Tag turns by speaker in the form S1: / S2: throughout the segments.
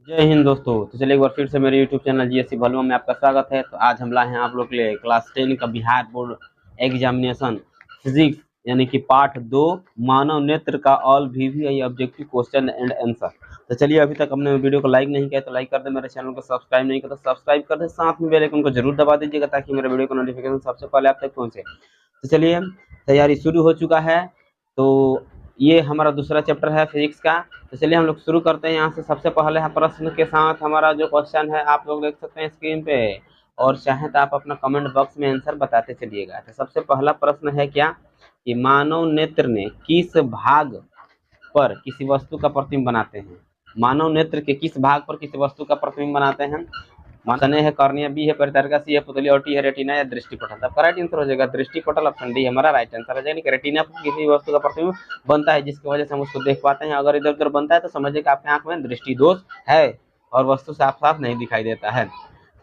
S1: जय हिंद दोस्तों। तो चलिए एक बार फिर से मेरे यूट्यूब चैनल जीएससी भलुआ में आपका स्वागत है। तो आज हम लाए हैं आप लोग के लिए क्लास 10 का बिहार बोर्ड एग्जामिनेशन फिजिक्स यानी कि पार्ट 2 मानव नेत्र का all VVI objective question and answer. तो चलिए अभी तक हमने वीडियो को लाइक नहीं किया तो लाइक कर दे, मेरे चैनल को सब्सक्राइब नहीं किया तो सब्सक्राइब कर दे, साथ में बेल आइकन को जरूर दबा दीजिएगा ताकि मेरे वीडियो का नोटिफिकेशन सबसे पहले आप तक पहुंचे। तो चलिए तैयारी शुरू हो चुका है। तो ये हमारा दूसरा चैप्टर है फिजिक्स का। तो चलिए हम लोग शुरू करते हैं यहाँ से। सबसे पहले प्रश्न के साथ हमारा जो क्वेश्चन है आप लोग देख सकते हैं स्क्रीन पे, और चाहे तो आप अपना कमेंट बॉक्स में आंसर बताते चलिएगा। तो सबसे पहला प्रश्न है क्या कि मानव नेत्र ने किस भाग पर किसी वस्तु का प्रतिबिंब बनाते हैं। मानव नेत्र के किस भाग पर किसी वस्तु का प्रतिबिंब बनाते हैं। ऑप्शन ए है कॉर्निया, बी है परितारिका, सी है पुतली और टी है रेटिना या दृष्टिपटल। तब राइट आंसर हो जाएगा दृष्टिपटल। ऑप्शन डी हमारा राइट आंसर हो जाएगा। रेटिना पर किसी वस्तु का प्रतिबिंब बनता है जिसकी वजह से हम उसको देख पाते हैं। अगर इधर उधर बनता है तो समझिए कि आपके आंख में दृष्टि दोष है और वस्तु साफ साफ नहीं दिखाई देता है।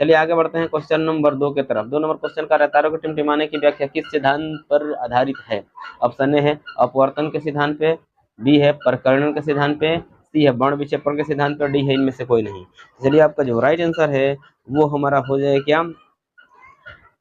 S1: चलिए आगे बढ़ते हैं क्वेश्चन नंबर 2 की तरफ। 2 नंबर क्वेश्चन का तारों के टिमटिमाने की व्याख्या किस सिद्धांत पर आधारित है। ऑप्शन ए है अपवर्तन के सिद्धांत पे, बी है प्रकर्षण के सिद्धांत पे, सी है बर्ण विक्षेपण के सिद्धांत पर, डी है इनमें से कोई नहीं। चलिए आपका जो राइट आंसर है वो हमारा हो जाए क्या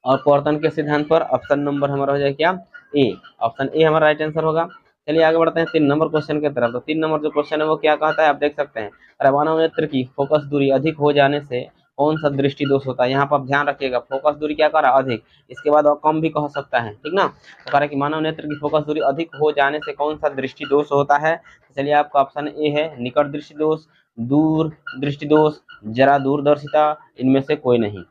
S1: अपवर्तन के सिद्धांत पर। ऑप्शन नंबर हमारा हो जाए क्या ए। ऑप्शन ए हमारा राइट आंसर होगा। चलिए आगे बढ़ते हैं 3 नंबर क्वेश्चन की तरफ। तो 3 नंबर जो क्वेश्चन है वो क्या कहता है आप देख सकते हैं। मानव नेत्र की फोकस दूरी अधिक हो जाने से कौन सा दृष्टि दोष होता है। यहाँ पर आप ध्यान रखिएगा, फोकस दूरी क्या कर रहा है अधिक, इसके बाद और कम भी कह सकता है, ठीक ना। तो कह रहा है कि मानव नेत्र की फोकस दूरी अधिक हो जाने से कौन सा दृष्टि दोष होता है। तो चलिए आपका ऑप्शन ए है निकट दृष्टि दोष, दूर दृष्टि दोष, जरा दूरदर्शिता, इनमें से कोई नहीं।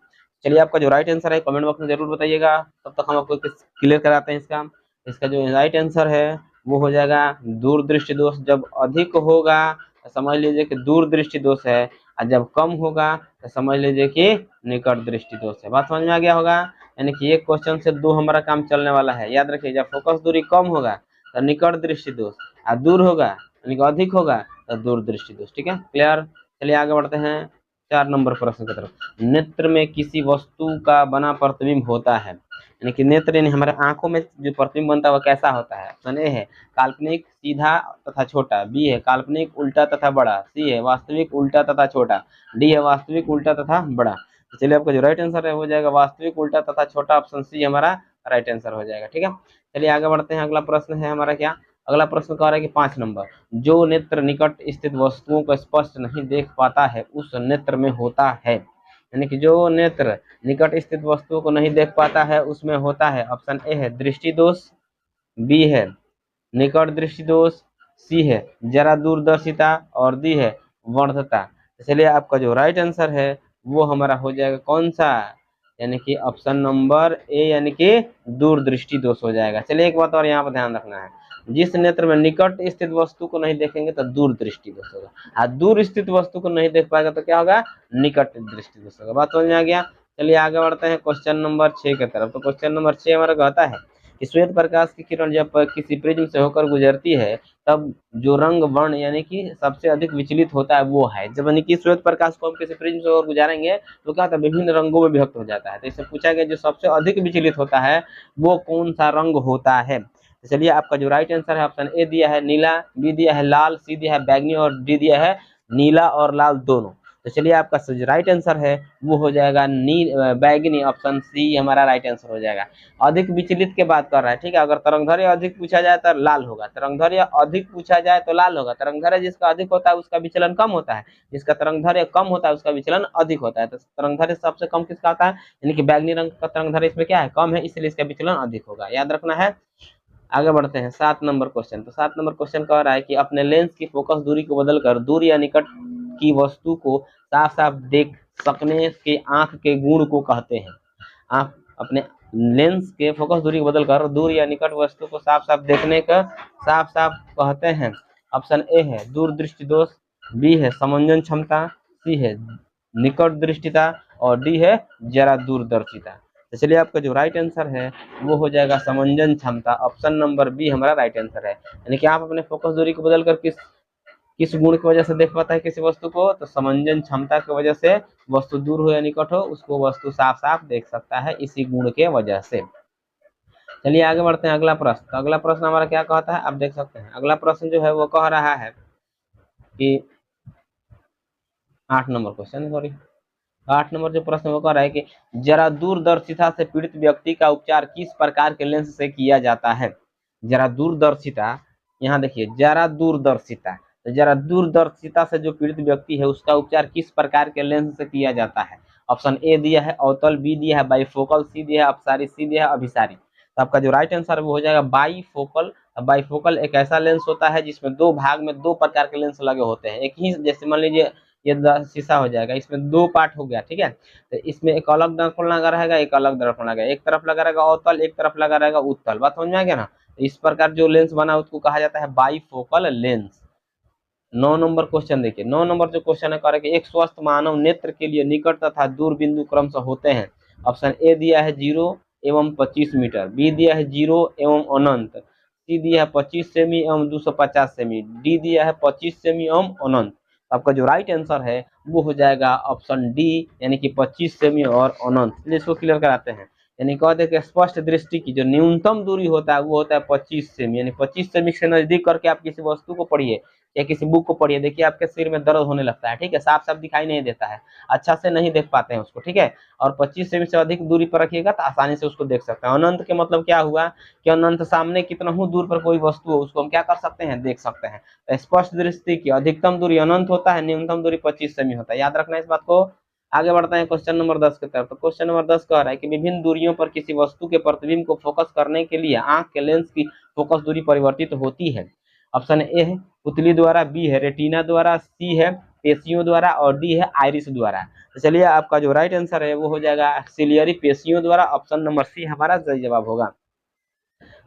S1: चलिए आपका जो राइट आंसर है कमेंट बॉक्स में जरूर बताइएगा, तब तक हम आपको क्लियर कराते हैं इसका। इसका जो राइट आंसर है वो हो जाएगा दूरदृष्टि दोष। जब अधिक होगा तो समझ लीजिए कि दूरदृष्टि दोष है, और जब कम होगा तो समझ लीजिए कि निकट दृष्टि दोष है। बात समझ में आ गया होगा। यानी कि एक क्वेश्चन से 2 हमारा काम चलने वाला है। याद रखिए जब फोकस दूरी कम होगा तो निकट दृष्टि दोष, और दूर होगा यानी कि अधिक होगा तो दूरदृष्टि दोष। ठीक है, क्लियर। चलिए आगे बढ़ते हैं 4 नंबर प्रश्न की तरफ। नेत्र में किसी वस्तु का बना प्रतिबिंब होता है, यानी कि नेत्र यानी हमारे आंखों में जो प्रतिबिंब बनता है वह कैसा होता है। ऑप्शन ए है काल्पनिक सीधा तथा छोटा, बी है काल्पनिक उल्टा तथा बड़ा, सी है वास्तविक उल्टा तथा छोटा, डी है वास्तविक उल्टा तथा बड़ा। तो चलिए आपका जो राइट आंसर है हो जाएगा वास्तविक उल्टा तथा छोटा। ऑप्शन सी हमारा राइट आंसर हो जाएगा। ठीक है, चलिए आगे बढ़ते हैं। अगला प्रश्न है हमारा क्या, अगला प्रश्न कह रहा है कि 5 नंबर, जो नेत्र निकट स्थित वस्तुओं को स्पष्ट नहीं देख पाता है उस नेत्र में होता है। यानी कि जो नेत्र निकट स्थित वस्तुओं को नहीं देख पाता है उसमें होता है। ऑप्शन ए है दृष्टि दोष, बी है निकट दृष्टि दोष, सी है जरा दूरदर्शिता, और डी है वर्धता। तो चलिए आपका जो राइट आंसर है वो हमारा हो जाएगा कौन सा, यानी कि ऑप्शन नंबर ए यानी कि दूरदृष्टि दोष हो जाएगा। चलिए एक बात और यहाँ पर ध्यान रखना है, जिस नेत्र में निकट स्थित वस्तु को नहीं देखेंगे तो दूर दृष्टि दोष होगा, और दूर स्थित वस्तु को नहीं देख पाएगा तो क्या होगा, निकट दृष्टि दोष होगा। बात समझ में आ गया। चलिए आगे बढ़ते हैं क्वेश्चन नंबर 6 की तरफ। तो क्वेश्चन नंबर 6 हमारा कहता है कि श्वेत प्रकाश की किरण जब किसी प्रिज्म से होकर गुजरती है तब जो रंग वर्ण यानी कि सबसे अधिक विचलित होता है वो है। जब यानी कि श्वेत प्रकाश को हम किसी प्रिज्म से होकर गुजारेंगे तो क्या होता है, विभिन्न रंगों में विभक्त हो जाता है। तो इससे पूछा गया जो सबसे अधिक विचलित होता है वो कौन सा रंग होता है। तो चलिए आपका जो राइट आंसर है ऑप्शन ए दिया है नीला, बी दिया है लाल, सी दिया है बैगनी, और डी दिया है नीला और लाल दोनों। तो चलिए आपका जो राइट आंसर है वो हो जाएगा बैगनी। ऑप्शन सी हमारा राइट आंसर हो जाएगा। अधिक विचलित के बात कर रहा है, ठीक है। अगर तरंगधैर्य अधिक पूछा जाए तो लाल होगा, तरंगधैर्य अधिक पूछा जाए तो लाल होगा। तरंगधैर्य जिसका अधिक होता है उसका विचलन कम होता है, जिसका तरंगधैर्य कम होता है उसका विचलन अधिक होता है। तो तरंगधैर्य सबसे कम किसका होता है, यानी कि बैगनी रंग का तरंगधैर्य इसमें क्या है, कम है, इसलिए इसका विचलन अधिक होगा। याद रखना है। आगे बढ़ते हैं 7 नंबर क्वेश्चन। तो 7 नंबर क्वेश्चन कह रहा है कि अपने लेंस की फोकस दूरी को बदलकर दूर या निकट की वस्तु को साफ साफ देख सकने के आंख के गुण को कहते हैं। आप अपने लेंस के फोकस दूरी को बदलकर दूर या निकट वस्तु को साफ साफ देखने का साफ साफ कहते हैं। ऑप्शन ए है दूरदृष्टि दोष, बी है समंजन क्षमता, सी है निकट दृष्टिता, और डी है जरा दूरदर्शिता। तो चलिए आपका जो राइट आंसर है वो हो जाएगा समंजन क्षमता। ऑप्शन नंबर बी हमारा राइट आंसर है। यानी कि आप अपने फोकस दूरी को बदलकर किस किस गुण की वजह से देख पाता है किसी वस्तु को, तो समंजन क्षमता की वजह से, वस्तु दूर हो या निकट हो उसको वस्तु साफ साफ देख सकता है इसी गुण के वजह से। चलिए आगे बढ़ते हैं अगला प्रश्न। तो अगला प्रश्न हमारा क्या कहता है आप देख सकते हैं। अगला प्रश्न जो है वो कह रहा है कि 8 नंबर क्वेश्चन, सॉरी 8 नंबर जो प्रश्न वो कर रहा है कि जरा दूरदर्शिता से पीड़ित व्यक्ति का उपचार किस प्रकार के लेंस से किया जाता है। जरा दूरदर्शिता, यहाँ देखिए जरा दूरदर्शिता, तो जरा दूरदर्शिता से जो पीड़ित व्यक्ति है उसका उपचार किस प्रकार के लेंस से किया जाता है। ऑप्शन ए दिया है अवतल, बी दिया है बाईफोकल, सी दिया है अपसारी, सी दिया है अभिसारी। तो आपका जो राइट आंसर वो हो जाएगा बाईफोकल। बाईफोकल एक ऐसा लेंस होता है जिसमें दो भाग में दो प्रकार के लेंस लगे होते हैं। एक ही, जैसे मान लीजिए ये शीशा हो जाएगा, इसमें दो पार्ट हो गया, ठीक है। तो इसमें एक अलग दर्पण लगा रहेगा, एक अलग दर्पण लगा, एक तरफ लगा रहेगा अवतल, एक तरफ लगा रहेगा उत्तल। बात समझ में आ गया ना। तो इस प्रकार जो लेंस बना उसको कहा जाता है बाईफोकल लेंस। 9 नंबर क्वेश्चन देखिए, 9 नंबर जो क्वेश्चन है कह रहे कि एक स्वस्थ मानव नेत्र के लिए निकट तथा दूर बिंदु क्रमशः होते हैं। ऑप्शन ए दिया है 0 एवं 25 मीटर, बी दिया है 0 एवं अनंत, सी दिया है 25 सेमी एवं 250 सेमी, डी दिया है 25 सेमी एवं अनंत। आपका जो राइट आंसर है वो हो जाएगा ऑप्शन डी, यानी कि 25 सेमी और अनंत। चलिए इसको क्लियर कराते हैं। यानी कहते हैं कि स्पष्ट दृष्टि की जो न्यूनतम दूरी होता है वो होता है 25 सेमी, यानी 25 सेमी से नजदीक करके आप किसी वस्तु को पढ़िए या किसी बुक को पढ़िए, देखिए आपके सिर में दर्द होने लगता है, ठीक है, साफ साफ दिखाई नहीं देता है, अच्छा से नहीं देख पाते हैं उसको, ठीक है। और 25 सेमी से अधिक दूरी पर रखिएगा तो आसानी से उसको देख सकते हैं। अनंत के मतलब क्या हुआ कि अनंत सामने कितना ही दूर पर कोई वस्तु हो उसको हम क्या कर सकते हैं, देख सकते हैं। तो स्पष्ट दृष्टि की अधिकतम दूरी अनंत होता है, न्यूनतम दूरी 25 सेमी होता है, याद रखना इस बात को। आगे बढ़ते हैं क्वेश्चन नंबर 10 की तरफ। तो क्वेश्चन नंबर 10 कह रहा है कि विभिन्न दूरियों पर किसी वस्तु के प्रतिबिंब को फोकस करने के लिए आंख के लेंस की फोकस दूरी परिवर्तित होती है। ऑप्शन ए है पुतली द्वारा, बी है रेटिना द्वारा, सी है पेशियों द्वारा और डी है आइरिस द्वारा। तो चलिए आपका जो राइट आंसर है वो हो जाएगा एक्सिलियरी पेशियों द्वारा, ऑप्शन नंबर सी हमारा सही जवाब होगा।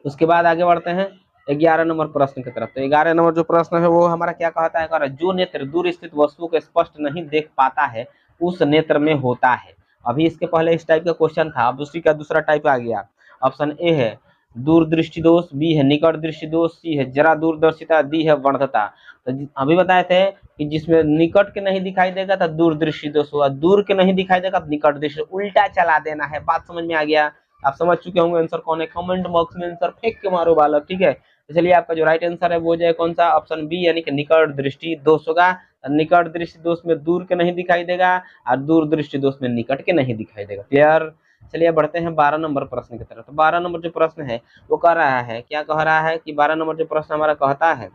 S1: उसके बाद आगे बढ़ते हैं 11 नंबर प्रश्न की तरफ। तो 11 नंबर जो प्रश्न है वो हमारा क्या कहता है, जो नेत्र दूर स्थित वस्तु को स्पष्ट नहीं देख पाता है उस नेत्र में होता है। अभी इसके पहले इस टाइप का क्वेश्चन था, अब उसी का दूसरा टाइप आ गया। ऑप्शन ए है दूरदृष्टि दोष, बी है निकट दृष्टि दोष, सी है जरा दूरदर्शिता, डी है वर्धता। तो अभी बताए थे कि जिसमें निकट के नहीं दिखाई देगा तो दूरदृष्टि दोष हुआ, दूर के नहीं दिखाई देगा तो निकट दृष्टि, उल्टा चला देना है। बात समझ में आ गया, आप समझ चुके होंगे आंसर कौन है, कमेंट बॉक्स में आंसर फेंक के मारो बालक, ठीक है। तो चलिए आपका जो राइट आंसर है वो जो है कौन सा, ऑप्शन बी, यानी कि निकट दृष्टि दोष होगा। निकट दृष्टि दोष में दूर के नहीं दिखाई देगा और दूर दृष्टि दोष में निकट के नहीं दिखाई देगा। क्लियर। चलिए बढ़ते हैं 12 नंबर प्रश्न की तरफ। तो 12 नंबर जो प्रश्न है वो कह रहा है, क्या कह रहा है कि 12 नंबर जो प्रश्न हमारा कहता है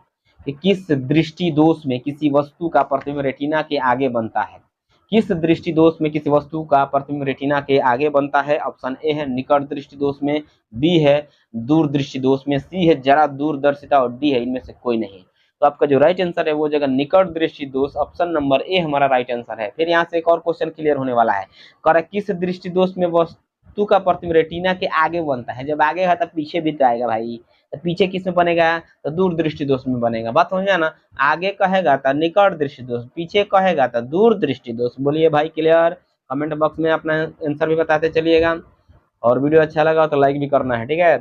S1: कि किस दृष्टि दोष में किसी वस्तु का प्रतिबिंब रेटिना के आगे बनता है। किस दृष्टि दोष में किसी वस्तु का प्रतिबिंब रेटिना के आगे बनता है। ऑप्शन ए है निकट दृष्टि दोष में, बी है दूर दृष्टि दोष में, सी है जरा दूरदर्शिता और डी है इनमें से कोई नहीं। तो आपका जो राइट आंसर है वो जगह निकट दृष्टि दोष, ऑप्शन नंबर ए हमारा राइट आंसर है। फिर यहाँ से एक और क्वेश्चन क्लियर होने वाला है, कह किस दृष्टि दोष में वस्तु का प्रतिबिंब रेटिना के आगे बनता है। जब आगे है तब पीछे भी तो आएगा भाई, तो पीछे किस में बनेगा, तो दूर दृष्टि दोष में बनेगा। बात समझ ना, आगे कहेगा तो निकट दृष्टि दोष, पीछे कहेगा तो दूर दृष्टि दोष। बोलिए भाई क्लियर। कमेंट बॉक्स में अपना आंसर भी बताते चलिएगा और वीडियो अच्छा लगा तो लाइक भी करना है, ठीक है।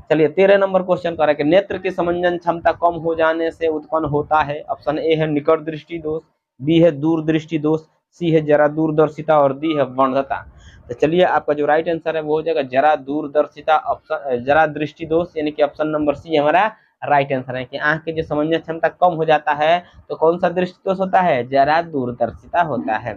S1: चलिए 13 नंबर क्वेश्चन कर रहा है कि नेत्र की समंजन क्षमता कम हो जाने से उत्पन्न होता है। ऑप्शन ए है निकट दृष्टि दोष, बी है दूर दृष्टि दोष, सी है जरा दूरदर्शिता और डी है वर्धता। तो चलिए आपका जो राइट आंसर है वो हो जाएगा जरा दूरदर्शिता, ऑप्शन जरा दृष्टि दोष, यानी कि ऑप्शन नंबर सी हमारा राइट आंसर है कि आंख की जो समंजन क्षमता कम हो जाता है तो कौन सा दृष्टि दोष होता है, जरा दूरदर्शिता होता है।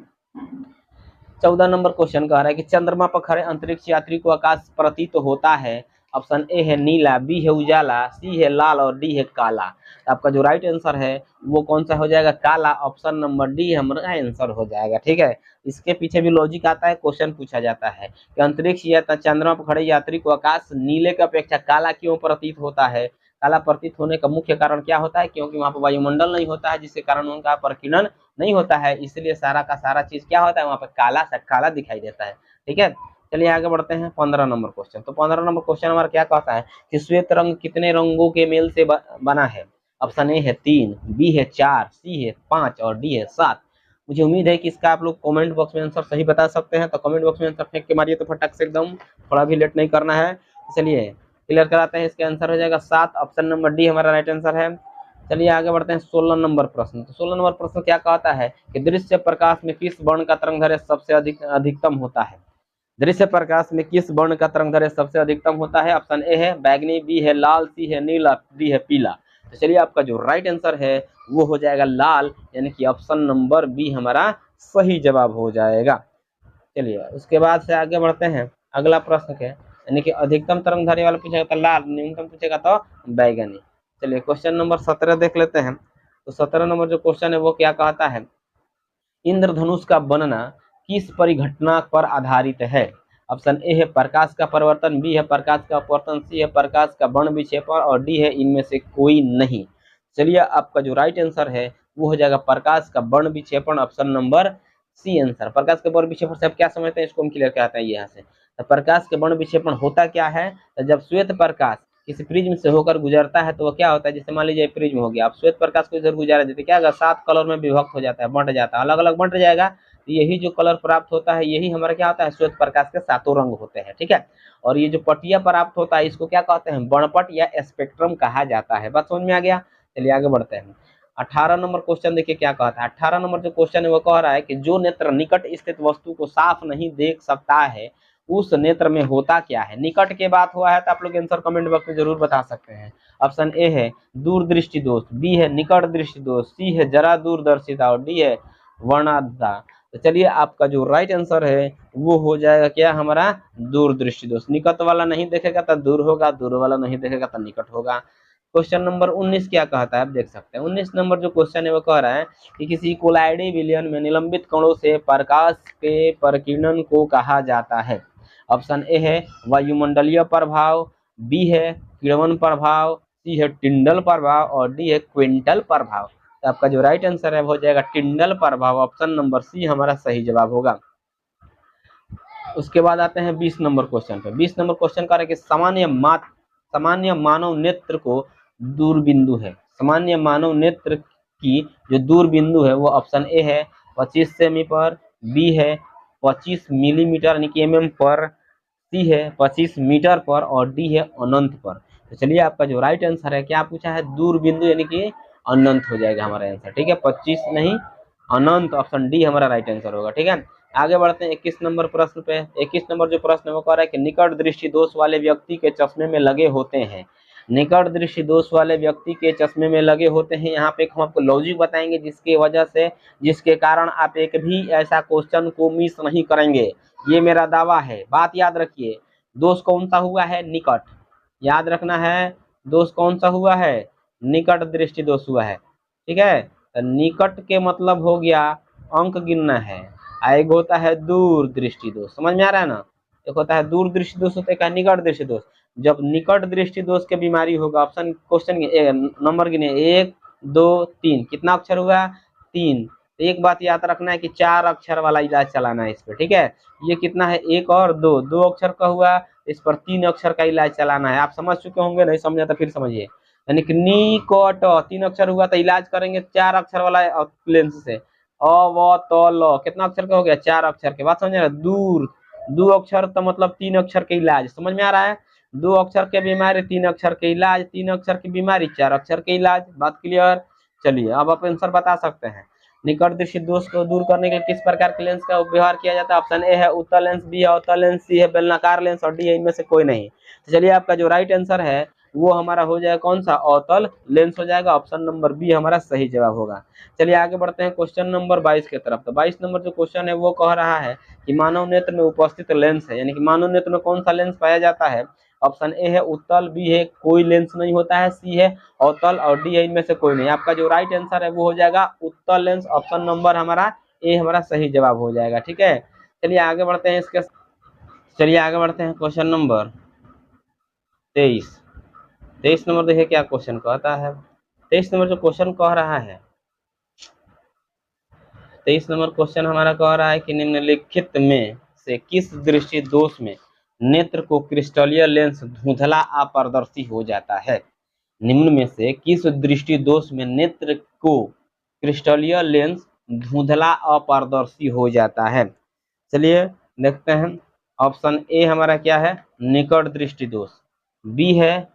S1: 14 नंबर क्वेश्चन कह रहा है कि चंद्रमा पर खड़े अंतरिक्ष यात्री को आकाश प्रतीत होता है। ऑप्शन ए है नीला, बी है उजाला, सी है लाल और डी है काला। तो आपका जो राइट आंसर है वो कौन सा हो जाएगा, काला, ऑप्शन नंबर डी हमारा आंसर हो जाएगा, ठीक है। इसके पीछे भी लॉजिक आता है, क्वेश्चन पूछा जाता है कि अंतरिक्ष या चंद्रमा पर खड़े यात्री को आकाश नीले की अपेक्षा काला क्यों प्रतीत होता है। काला प्रतीत होने का मुख्य कारण क्या होता है, क्योंकि वहां पर वायुमंडल नहीं होता है जिसके कारण उनका प्रकीर्णन नहीं होता है, इसलिए सारा का सारा चीज क्या होता है वहां पर काला सा काला दिखाई देता है, ठीक है। चलिए आगे बढ़ते हैं 15 नंबर क्वेश्चन। तो 15 नंबर क्वेश्चन हमारा क्या कहता है कि श्वेत रंग कितने रंगों के मेल से बना है। ऑप्शन ए है 3, बी है 4, सी है 5 और डी है 7। मुझे उम्मीद है कि इसका आप लोग कमेंट बॉक्स में आंसर सही बता सकते हैं, तो कमेंट बॉक्स में आंसर फेंक के मारिए तो फटाक से एकदम, थोड़ा भी लेट नहीं करना है। चलिए क्लियर कराते हैं, इसका आंसर हो जाएगा 7, ऑप्शन नंबर डी हमारा राइट आंसर है। चलिए आगे बढ़ते हैं 16 नंबर प्रश्न। तो 16 नंबर प्रश्न क्या कहता है कि दृश्य प्रकाश में किस वर्ण का तरंगदैर्घ्य सबसे अधिकतम होता है। दृश्य प्रकाश में किस वर्ण का तरंगदैर्घ्य सबसे अधिकतम होता है। ऑप्शन ए है बैगनी, बी है लाल, सी है नीला, डी है पीला। तो चलिए आपका जो राइट आंसर है वो हो जाएगा लाल, यानी कि ऑप्शन नंबर बी हमारा सही जवाब हो जाएगा। चलिए उसके बाद से आगे बढ़ते हैं, अगला प्रश्न है, यानी कि अधिकतम तरंगधारी वाला पूछेगा तो लाल, न्यूनतम पूछेगा तो बैगनी। चलिए क्वेश्चन नंबर 17 देख लेते हैं। तो 17 नंबर जो क्वेश्चन है वो क्या कहता है, इंद्रधनुष का बनना किस परिघटना पर आधारित है। ऑप्शन ए है प्रकाश का परिवर्तन, बी है प्रकाश का अपवर्तन, सी है प्रकाश का वर्ण विक्षेपण और डी है इनमें से कोई नहीं। चलिए आपका जो राइट आंसर है वो हो जाएगा प्रकाश का वर्ण विक्षेपण, ऑप्शन नंबर सी आंसर। प्रकाश के वर्ण विक्षेपण से आप क्या समझते हैं, इसको हम क्लियर कराते हैं यहाँ से। तो प्रकाश के वर्ण विक्षेपण होता क्या है, तो जब श्वेत प्रकाश किसी प्रिज्म से होकर गुजरता है तो वो क्या होता है, जैसे मान लीजिए प्रिज्म हो गया, आप श्वेत प्रकाश को इधर गुजारा देते क्या होगा, 7 कलर में विभक्त हो जाता है, बंट जाता है, अलग अलग बंट जाएगा। तो यही जो कलर प्राप्त होता है यही हमारा क्या होता है, श्वेत प्रकाश के 7 रंग होते हैं, ठीक है। और ये जो पटिया प्राप्त होता है इसको क्या कहते हैं, वर्णपट या स्पेक्ट्रम कहा जाता है। बात समझ में आ गया। चलिए आगे बढ़ते हैं। 18 नंबर क्वेश्चन देखिए क्या कहता है। 18 नंबर जो क्वेश्चन है वो कह रहा है कि जो नेत्र निकट स्थित वस्तु को साफ नहीं देख सकता है उस नेत्र में होता क्या है। निकट के बात हुआ है तो आप लोग आंसर कमेंट बॉक्स में जरूर बता सकते हैं। ऑप्शन ए है दूरदृष्टि दोष, बी है निकट दृष्टि दोष, सी है जरा दूरदर्शिता और डी है वर्णांधता। तो चलिए आपका जो राइट आंसर है वो हो जाएगा क्या हमारा दूरदृष्टि दोष। निकट वाला नहीं देखेगा तो दूर होगा, दूर वाला नहीं देखेगा तो निकट होगा। क्वेश्चन नंबर 19 क्या कहता है आप देख सकते हैं। 19 नंबर जो क्वेश्चन है वो कह रहा है कि किसी कोलाइडी विलयन में निलंबित कणों से प्रकाश के प्रकीर्णन को कहा जाता है। ऑप्शन ए है वायुमंडलीय प्रभाव, बी है किरणवन प्रभाव, सी है टिंडल प्रभाव और डी है क्विंटल प्रभाव। तो आपका जो राइट आंसर है वो हो जाएगा टिंडल प्रभाव, ऑप्शन नंबर सी हमारा सही जवाब होगा। उसके बाद आते हैं 20 नंबर क्वेश्चन पे। 20 नंबर क्वेश्चन कह रहा है कि सामान्य मानव नेत्र को दूरबिंदु है। सामान्य मानव नेत्र की जो दूरबिंदु है वो ऑप्शन ए है 25 सेमी पर, बी है 25 मिलीमीटर यानी कि mm पर, सी है 25 मीटर पर और डी है अनंत पर। तो चलिए आपका जो राइट आंसर है क्या पूछा है, दूरबिंदु यानी कि अनंत हो जाएगा हमारा आंसर, ठीक है। 25 नहीं अनंत, ऑप्शन डी हमारा राइट आंसर होगा, ठीक है। आगे बढ़ते हैं 21 नंबर प्रश्न पे। 21 नंबर जो प्रश्न है वो कह रहा है कि निकट दृष्टि दोष वाले व्यक्ति के चश्मे में लगे होते हैं। निकट दृष्टि दोष वाले व्यक्ति के चश्मे में लगे होते हैं। यहाँ पे हम आपको लॉजिक बताएंगे जिसके वजह से, जिसके कारण आप एक भी ऐसा क्वेश्चन को मिस नहीं करेंगे, ये मेरा दावा है। बात याद रखिए, दोष कौन सा हुआ है, निकट, याद रखना है। दोष कौन सा हुआ है, निकट दृष्टि दोष हुआ है, ठीक है। तो निकट के मतलब हो गया अंक गिनना है, एक होता है दूर दृष्टि दोष, समझ में आ रहा है ना। एक होता है दूर दृष्टि दोष, होता है निकट दृष्टि दोष। जब निकट दृष्टि दोष के बीमारी होगा, ऑप्शन क्वेश्चन नंबर गिने 1 2 3, कितना अक्षर हुआ 3। एक बात याद रखना है कि 4 अक्षर वाला इलाज चलाना है इस पे, ठीक है। ये कितना है 1 और 2, 2 अक्षर का हुआ, इस पर 3 अक्षर का इलाज चलाना है। आप समझ चुके होंगे, नहीं समझा तो फिर समझिए। यानी कि निकट 3 अक्षर हुआ तो इलाज करेंगे 4 अक्षर वाला लेंस से। व त ल कितना अक्षर का हो गया 4 अक्षर के। बात समझ रहे, दूर 2 अक्षर तो मतलब 3 अक्षर के इलाज, समझ में आ रहा है। 2 अक्षर के बीमारी 3 अक्षर के इलाज, 3 अक्षर की बीमारी 4 अक्षर के इलाज। बात क्लियर। चलिए अब आप आंसर बता सकते हैं। निकट दृष्टि दोष को दूर करने के लिए किस प्रकार के लेंस का व्यवहार किया जाता है। ऑप्शन ए है उत्तल लेंस, बी है अवतल लेंस, सी है बेलनाकार लेंस और डी है इनमें से कोई नहीं। तो चलिए आपका जो राइट आंसर है वो हमारा हो जाएगा कौन सा, अवतल लेंस हो जाएगा, ऑप्शन नंबर बी हमारा सही जवाब होगा। चलिए आगे बढ़ते हैं क्वेश्चन नंबर 22 की तरफ। तो 22 नंबर जो क्वेश्चन है वो कह रहा है कि मानव नेत्र में उपस्थित लेंस है, यानी कि मानव नेत्र में कौन सा लेंस पाया जाता है। ऑप्शन ए है उत्तल, बी है कोई लेंस नहीं होता है, सी है अवतल और डी है इनमें से कोई नहीं। आपका जो राइट आंसर है वो हो जाएगा उत्तल लेंस, ऑप्शन नंबर हमारा ए हमारा सही जवाब हो जाएगा, ठीक है। चलिए आगे बढ़ते हैं इसके, चलिए आगे बढ़ते हैं क्वेश्चन नंबर 23। 23 नंबर देखिए क्या क्वेश्चन कहता है। 23 नंबर जो क्वेश्चन कह रहा है, 23 नंबर क्वेश्चन हमारा कह रहा है कि निम्नलिखित में से किस दृष्टि दोष में नेत्र को क्रिस्टलीय लेंस धुंधला अपारदर्शी हो जाता है। निम्न में से किस दृष्टि दोष में नेत्र को क्रिस्टलीय लेंस धुंधला अपारदर्शी हो जाता है। चलिए देखते हैं। ऑप्शन ए हमारा क्या है, निकट दृष्टि दोष, बी है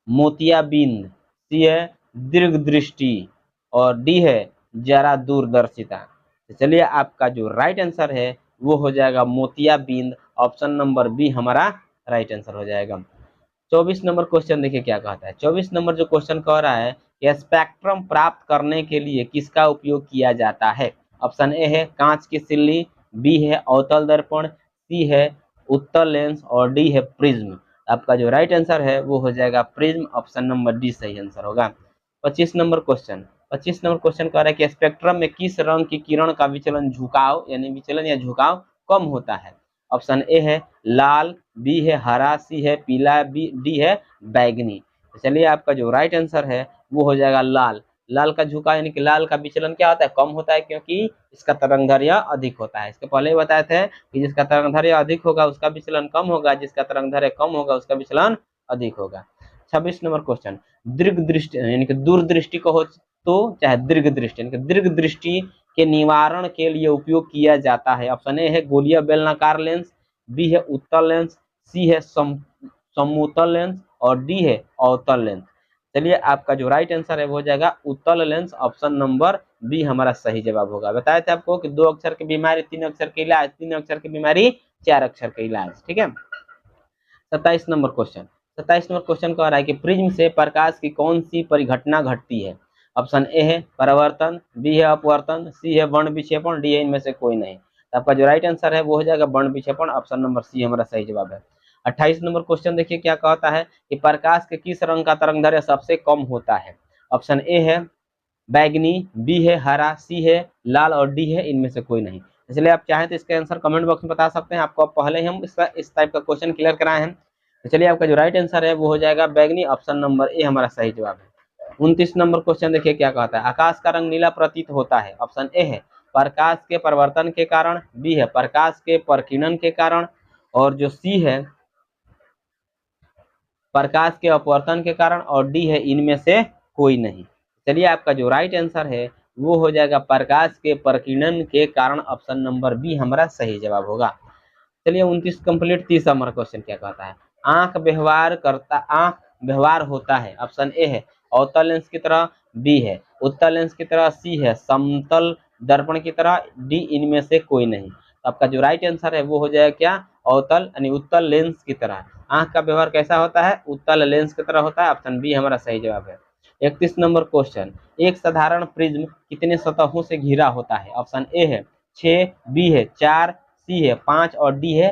S1: मोतियाबिंद, सी है दीर्घ दृष्टि और डी है जरा दूरदर्शिता। तो चलिए आपका जो राइट आंसर है वो हो जाएगा मोतियाबिंद, ऑप्शन नंबर बी हमारा राइट आंसर हो जाएगा। 24 नंबर क्वेश्चन देखिए क्या कहता है। 24 नंबर जो क्वेश्चन कह रहा है कि स्पेक्ट्रम प्राप्त करने के लिए किसका उपयोग किया जाता है। ऑप्शन ए है कांच की सिल्ली, बी है अवतल दर्पण, सी है उत्तल लेंस और डी है प्रिज्म। आपका जो राइट आंसर है वो हो जाएगा प्रिज्म, ऑप्शन नंबर डी सही आंसर होगा। 25 नंबर क्वेश्चन, 25 नंबर क्वेश्चन कह रहा है कि स्पेक्ट्रम में किस रंग की किरण का विचलन झुकाव यानी विचलन या झुकाव कम होता है। ऑप्शन ए है लाल, बी है हरा, सी है पीला, बी डी है बैगनी। तो चलिए आपका जो राइट आंसर है वो हो जाएगा लाल। लाल का झुकाव यानी कि लाल का विचलन क्या होता है, कम होता है, क्योंकि इसका तरंगदैर्घ्य अधिक होता है। इसके पहले ही बताए थे कि जिसका तरंगदैर्घ्य अधिक होगा उसका विचलन कम होगा, जिसका तरंगदैर्घ्य कम होगा उसका विचलन अधिक होगा। 26 नंबर क्वेश्चन, दीर्घ दृष्टि यानी कि दूरदृष्टि को हो तो चाहे दीर्घ दृष्टि यानी कि दीर्घ दृष्टि के निवारण के लिए उपयोग किया जाता है। ऑप्शन ए है गोलीय बेलनाकार लेंस, बी है उत्तल लेंस, सी है समतल लेंस और डी है अवतल लेंस। चलिए आपका जो राइट आंसर है वो हो जाएगा उत्तल लेंस, ऑप्शन नंबर बी हमारा सही जवाब होगा। बताया था आपको कि 2 अक्षर की बीमारी 3 अक्षर के इलाज, 3 अक्षर की बीमारी 4 अक्षर के इलाज। ठीक है। 27 नंबर क्वेश्चन, 27 नंबर क्वेश्चन कह रहा है कि प्रिज्म से प्रकाश की कौन सी परिघटना घटती है। ऑप्शन ए है परावर्तन, बी है अपवर्तन, सी है वर्ण विक्षेपण, डी है इनमें से कोई नहीं। तो आपका जो राइट आंसर है वो हो जाएगा वर्ण विक्षेपण, ऑप्शन नंबर सी हमारा सही जवाब है। 28 नंबर क्वेश्चन देखिए क्या कहता है कि प्रकाश के किस रंग का तरंगदैर्घ्य सबसे कम होता है। ऑप्शन ए है बैगनी, बी है हरा, सी है लाल और डी है इनमें से कोई नहीं। इसलिए आप चाहें तो इसका आंसर कमेंट बॉक्स में बता सकते हैं। आपको पहले ही हम इस टाइप का क्वेश्चन क्लियर कराए हैं। तो चलिए आपका जो राइट आंसर है वो हो जाएगा बैगनी, ऑप्शन नंबर ए हमारा सही जवाब है। 29 नंबर क्वेश्चन देखिए क्या कहता है, आकाश का रंग नीला प्रतीत होता है। ऑप्शन ए है प्रकाश के परिवर्तन के कारण, बी है प्रकाश के प्रकीर्णन के कारण और जो सी है प्रकाश के अपवर्तन के कारण और डी है इनमें से कोई नहीं। चलिए आपका जो राइट आंसर है वो हो जाएगा प्रकाश के प्रकीर्णन के कारण, ऑप्शन नंबर बी हमारा सही जवाब होगा। चलिए 29 कंप्लीट। 30 नंबर क्वेश्चन क्या कहता है, आंख व्यवहार होता है। ऑप्शन ए है अवतल लेंस की तरह, बी है उत्तल लेंस की तरह, सी है समतल दर्पण की तरह, डी इनमें से कोई नहीं। तो आपका जो राइट आंसर है वो हो जाएगा क्या, अवतल यानी उत्तल लेंस की तरह। आंख का व्यवहार कैसा होता है, उत्तल लेंस की तरह होता है, ऑप्शन बी हमारा सही जवाब है। 31 नंबर क्वेश्चन, एक साधारण प्रिज्म कितने सतहों से घिरा होता है। ऑप्शन ए है 6, बी है 4, सी है 5 और डी है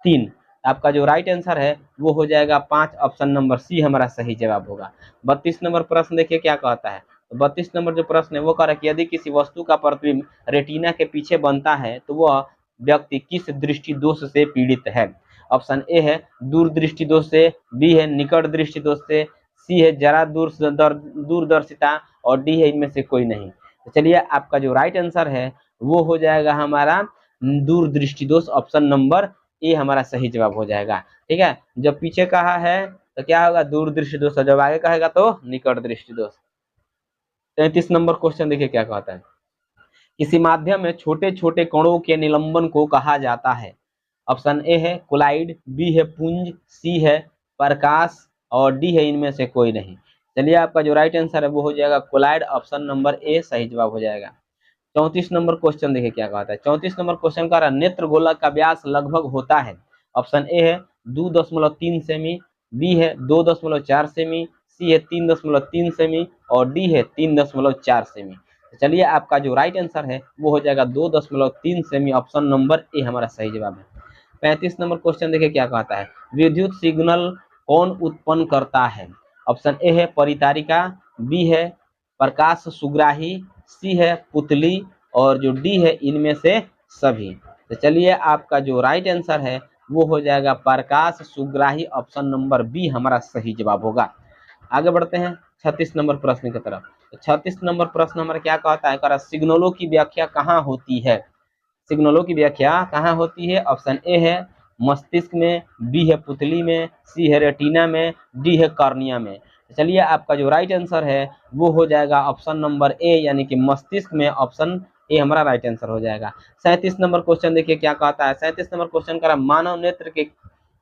S1: 3। आपका जो राइट आंसर है वो हो जाएगा 5, ऑप्शन नंबर सी हमारा सही जवाब होगा। 32 नंबर प्रश्न देखिए क्या कहता है, तो 32 नंबर जो प्रश्न है वो कह रहा है कि यदि किसी वस्तु का प्रतिबिंब रेटिना के पीछे बनता है तो वह व्यक्ति किस दृष्टि दोष से पीड़ित है। ऑप्शन ए है दूरदृष्टि दोष से, बी है निकट दृष्टि दोष से, सी है जरा दूरदर्शिता और डी है इनमें से कोई नहीं। तो चलिए आपका जो राइट आंसर है वो हो जाएगा हमारा दूरदृष्टि दोष, ऑप्शन नंबर ए हमारा सही जवाब हो जाएगा। ठीक है, जब पीछे कहा है तो क्या होगा दूरदृष्टि दोष, जब आगे कहेगा तो निकट दृष्टि दोष। 33 नंबर क्वेश्चन देखिए क्या कहता है, किसी माध्यम में छोटे छोटे कणों के निलंबन को कहा जाता है। ऑप्शन ए है कोलाइड, बी है पुंज, सी है प्रकाश और डी है इनमें से कोई नहीं। चलिए आपका जो राइट आंसर है वो हो जाएगा कोलाइड, ऑप्शन नंबर ए सही जवाब हो जाएगा। 34 नंबर क्वेश्चन देखिए क्या कहता है, 34 नंबर क्वेश्चन का नेत्र गोलक का व्यास लगभग होता है। ऑप्शन ए है 2.3 सेमी, बी है 2.4 सेमी, सी है 3.3 सेमी और डी है 3.4 सेमी। तो चलिए आपका जो राइट आंसर है वो हो जाएगा 2.3 सेमी, ऑप्शन नंबर ए हमारा सही जवाब है। 35 नंबर क्वेश्चन देखिए क्या कहता है, विद्युत सिग्नल कौन उत्पन्न करता है। ऑप्शन ए है परितारिका, बी है प्रकाश सुग्राही, सी है पुतली और जो डी है इनमें से सभी। तो चलिए आपका जो राइट आंसर है वो हो जाएगा प्रकाश सुग्राही, ऑप्शन नंबर बी हमारा सही जवाब होगा। आगे बढ़ते हैं 36 नंबर प्रश्न की तरफ। तो 36 नंबर प्रश्न हमारा क्या कहता है, कह सिग्नलों की व्याख्या कहाँ होती है। सिग्नलों की व्याख्या कहाँ होती है। ऑप्शन ए है मस्तिष्क में, बी है पुतली में, सी है रेटिना में, डी है कॉर्निया में। चलिए आपका जो राइट आंसर है वो हो जाएगा ऑप्शन नंबर ए यानी कि मस्तिष्क में, ऑप्शन ए हमारा राइट आंसर हो जाएगा। 37 नंबर क्वेश्चन देखिए क्या कहता है, 37 नंबर क्वेश्चन का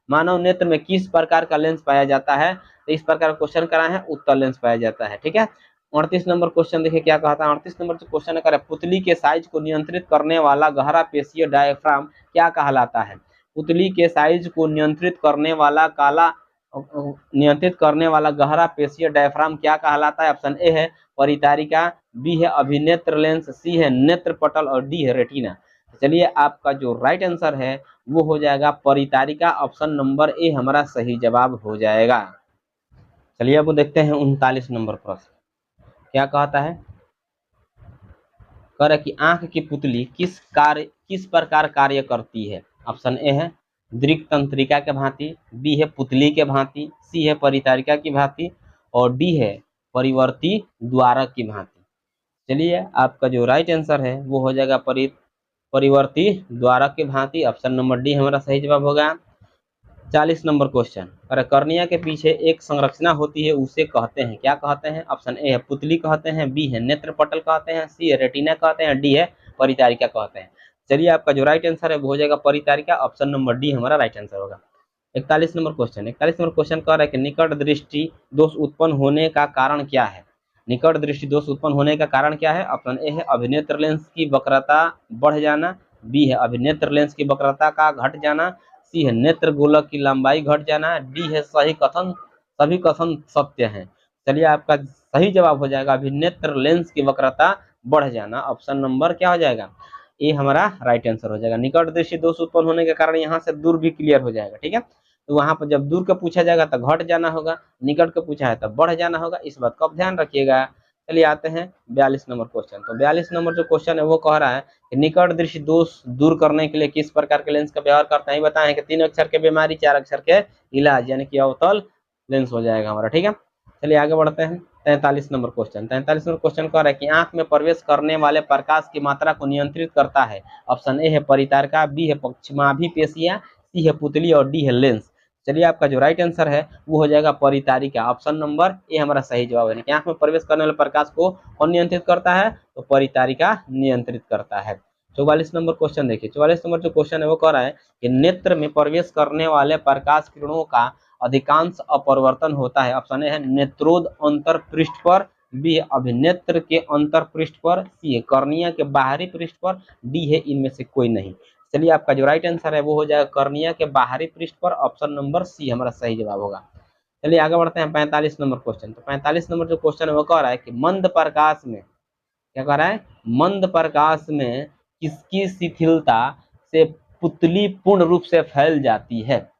S1: मानव नेत्र में किस प्रकार का लेंस पाया जाता है। तो इस प्रकार का क्वेश्चन करा है, उत्तल लेंस पाया जाता है। ठीक है। 38 नंबर क्वेश्चन देखिए क्या कहता है, 38 नंबर क्वेश्चन कर पुतली के साइज को नियंत्रित करने वाला गहरा पेशीय डायफ्राम क्या कहलाता है। पुतली के साइज को नियंत्रित करने वाला नियंत्रित करने वाला गहरा पेशीय डायफ्राम क्या कहलाता है? ऑप्शन ए है परितारिका, बी है अभिनेत्र लेंस, सी है नेत्र पटल और डी है रेटिना। चलिए आपका जो राइट आंसर है वो हो जाएगा परितारिका, ऑप्शन नंबर ए हमारा सही जवाब हो जाएगा। चलिए अब देखते हैं 39 नंबर प्रश्न क्या कहता है। कह रहा है कि आंख की पुतली किस प्रकार कार्य करती है? ऑप्शन ए है दृक् तंत्रिका के भांति, बी है पुतली के भांति, सी है परितारिका की भांति और डी है परिवर्ती द्वारक की भांति। चलिए आपका जो राइट आंसर है वो हो जाएगा परिवर्ती द्वारक की भांति, ऑप्शन नंबर डी हमारा सही जवाब होगा। 40 नंबर क्वेश्चन, अरे कर्निया के पीछे एक संरचना होती है उसे कहते हैं, क्या कहते हैं? ऑप्शन ए है पुतली कहते हैं, बी है नेत्र पटल कहते हैं, सी है रेटिना कहते हैं, डी है परितारिका कहते हैं। चलिए आपका जो राइट आंसर है वो हो जाएगा परितारिका, ऑप्शन नंबर डी हमारा राइट आंसर होगा। 41 नंबर क्वेश्चन कह रहा है कि निकट दृष्टि दोष उत्पन्न होने का कारण क्या है? निकट दृष्टि दोष उत्पन्न होने का कारण क्या है? ऑप्शन ए है अभिनेत्र लेंस की वक्रता बढ़ जाना, बी है अभिनेत्र लेंस की वक्रता का घट जाना, सी है नेत्र गोलक की लंबाई घट जाना, डी है सभी कथन सत्य हैं। चलिए आपका सही जवाब हो जाएगा अभिनेत्र लेंस की वक्रता बढ़ जाना, ऑप्शन नंबर क्या हो जाएगा? ये हमारा राइट आंसर हो जाएगा। निकट दृष्टि दोष उत्पन्न होने के कारण यहाँ से दूर भी क्लियर हो जाएगा, ठीक है। तो वहां पर जब दूर का पूछा जाएगा तो घट जाना होगा, निकट का पूछा है तो बढ़ जाना होगा, इस बात का आप ध्यान रखिएगा। चलिए आते हैं 42 नंबर क्वेश्चन। तो 42 नंबर जो क्वेश्चन है वो कह रहा है कि निकट दृष्टि दोष दूर करने के लिए किस प्रकार के लेंस का व्यवहार करते हैं? बताएं कि 3 अक्षर के बीमारी 4 अक्षर के इलाज, यानी कि अवतल लेंस हो जाएगा हमारा, ठीक है। चलिए आगे बढ़ते हैं 43 नंबर क्वेश्चन। 43 नंबर क्वेश्चन कह रहा है कि आंख में प्रवेश करने वाले प्रकाश की मात्रा को नियंत्रित करता है। ऑप्शन ए है परितारिका, बी है पश्चिमाभि पेशियां, सी है पुतली और डी है लेंस। चलिए आपका जो राइट आंसर है वो हो जाएगा परितारिका, ऑप्शन नंबर ए हमारा सही जवाब है। आंख में प्रवेश करने वाले प्रकाश को कौन नियंत्रित करता है? तो परितारिका नियंत्रित करता है। 44 नंबर क्वेश्चन देखिए। 44 नंबर जो क्वेश्चन है वो कह रहा है कि नेत्र में प्रवेश करने वाले प्रकाश किरणों का अधिकांश अपवर्तन होता है। ऑप्शन ए है नेत्रोद अंतर पृष्ठ पर, बी है अभिनेत्र के अंतर पृष्ठ पर, सी है कर्निया के बाहरी पृष्ठ पर, डी है इनमें से कोई नहीं। चलिए आपका जो राइट आंसर है वो हो जाएगा कर्निया के बाहरी पृष्ठ पर, ऑप्शन नंबर सी हमारा सही जवाब होगा। चलिए आगे बढ़ते हैं 45 नंबर क्वेश्चन। तो 45 नंबर जो क्वेश्चन है वो कह रहा है कि मंद प्रकाश में क्या कह रहा है? मंद प्रकाश में किसकी शिथिलता से पुतली पूर्ण रूप से फैल जाती है?